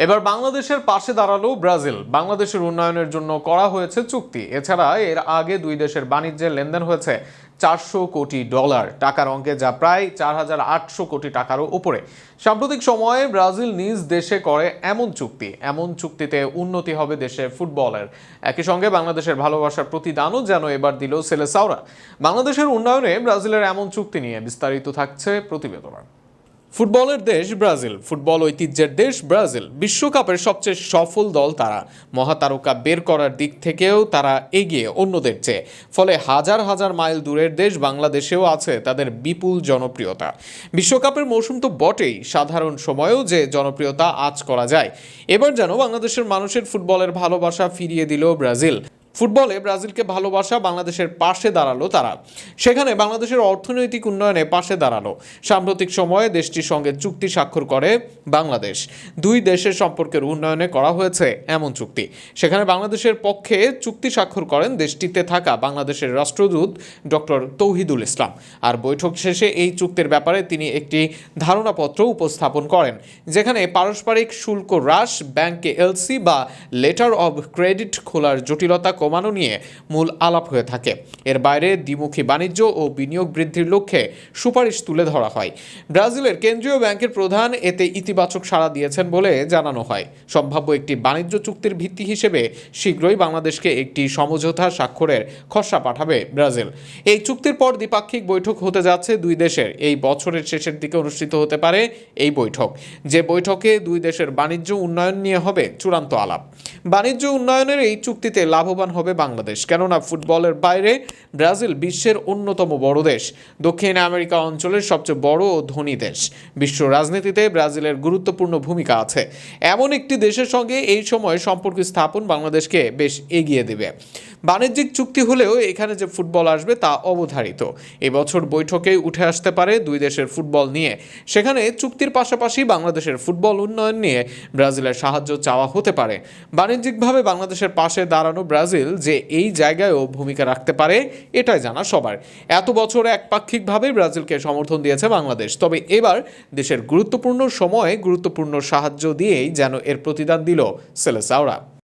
এবার বাংলাদেশের পাশে দাঁড়ালো ব্রাজিল। বাংলাদেশের উন্নয়নের জন্য করা হয়েছে চুক্তি। এছাড়া এর আগে দুই দেশের বাণিজ্যের লেনদেন হয়েছে $400 কোটি টাকার অঙ্কে, যা প্রায় 4,800 কোটি টাকারও উপরে। সাম্প্রতিক সময়ে ব্রাজিল নিজ দেশে করে এমন চুক্তিতে উন্নতি হবে দেশের ফুটবলের। একই সঙ্গে বাংলাদেশের ভালোবাসার প্রতিদানও যেন এবার দিল সেলেসাওরা। বাংলাদেশের উন্নয়নে ব্রাজিলের এমন চুক্তি নিয়ে বিস্তারিত থাকছে প্রতিবেদনে। ফুটবলের দেশ ব্রাজিল, ফুটবল ঐতিহ্যের দেশ ব্রাজিল, বিশ্বকাপের সবচেয়ে সফল দল তারা। মহাতারকা বের করার দিক থেকেও তারা এগিয়ে অন্যদের চেয়ে। ফলে হাজার হাজার মাইল দূরের দেশ বাংলাদেশেও আছে তাদের বিপুল জনপ্রিয়তা। বিশ্বকাপের মৌসুম তো বটেই, সাধারণ সময়েও যে জনপ্রিয়তা আঁচ করা যায়। এবার যেন বাংলাদেশের মানুষের ফুটবলের ভালোবাসা ফিরিয়ে দিল ব্রাজিল। ফুটবলে ব্রাজিলকে ভালোবাসা বাংলাদেশের পাশে দাঁড়ালো তারা। সেখানে বাংলাদেশের অর্থনৈতিক উন্নয়নে পাশে দাঁড়ালো। সাম্প্রতিক সময়ে দেশটির সঙ্গে চুক্তি স্বাক্ষর করে বাংলাদেশ। দুই দেশের সম্পর্কের উন্নয়নে করা হয়েছে এমন চুক্তি। সেখানে বাংলাদেশের পক্ষে চুক্তি স্বাক্ষর করেন দেশটিতে থাকা বাংলাদেশের রাষ্ট্রদূত ডক্টর তৌহিদুল ইসলাম। আর বৈঠক শেষে এই চুক্তির ব্যাপারে তিনি একটি ধারণাপত্র উপস্থাপন করেন, যেখানে পারস্পরিক শুল্ক হ্রাস, ব্যাংকে এলসি বা লেটার অব ক্রেডিট খোলার জটিলতা কমানো নিয়ে মূল আলাপ হয়ে থাকে। এর বাইরে দ্বিমুখী বাণিজ্য ও বিনিয়োগ বৃদ্ধির লক্ষ্যে সুপারিশ তুলে ধরা হয়। ব্রাজিলের কেন্দ্রীয় ব্যাংকের প্রধান এতে ইতিবাচক সাড়া দিয়েছেন বলে জানানো হয়। সম্ভাব্য একটি বাণিজ্য চুক্তির ভিত্তি হিসেবে শীঘ্রই বাংলাদেশকে একটি সমঝোতা স্বাক্ষরের খসড়া পাঠাবে ব্রাজিল। এই চুক্তির পর দ্বিপাক্ষিক বৈঠক হতে যাচ্ছে দুই দেশের। এই বছরের শেষের দিকে অনুষ্ঠিত হতে পারে এই বৈঠক, যে বৈঠকে দুই দেশের বাণিজ্য উন্নয়ন নিয়ে হবে চূড়ান্ত আলাপ। বাণিজ্য উন্নয়নের এই চুক্তিতে লাভবান হবে বাংলাদেশ, কেননা ফুটবলের বাইরে ব্রাজিল বিশ্বের অন্যতম বড় দেশ, দক্ষিণ আমেরিকা অঞ্চলের সবচেয়ে বড় ও ধনী দেশ। বিশ্ব রাজনীতিতে ব্রাজিলের গুরুত্বপূর্ণ ভূমিকা আছে। এমন একটি দেশের সঙ্গে এই সময় সম্পর্ক স্থাপন বাংলাদেশকে বেশ এগিয়ে দেবে। বাণিজ্যিক চুক্তি হলেও এখানে যে ফুটবল আসবে তা অবধারিত। এবছর বৈঠকে উঠে আসতে পারে দুই দেশের ফুটবল নিয়ে। সেখানে চুক্তির পাশাপাশি বাংলাদেশের ফুটবল উন্নয়ন নিয়ে ব্রাজিলের সাহায্য চাওয়া হতে পারে। বাণিজ্যিকভাবে বাংলাদেশের পাশে দাঁড়ানো ব্রাজিল যে এই জায়গায়ও ভূমিকা রাখতে পারে, এটাই জানা সবার। এত বছর একপাক্ষিকভাবে ব্রাজিলকে সমর্থন দিয়েছে বাংলাদেশ, তবে এবার দেশের গুরুত্বপূর্ণ সময়ে গুরুত্বপূর্ণ সাহায্য দিয়েই যেন এর প্রতিদান দিল সেলেসাওরা।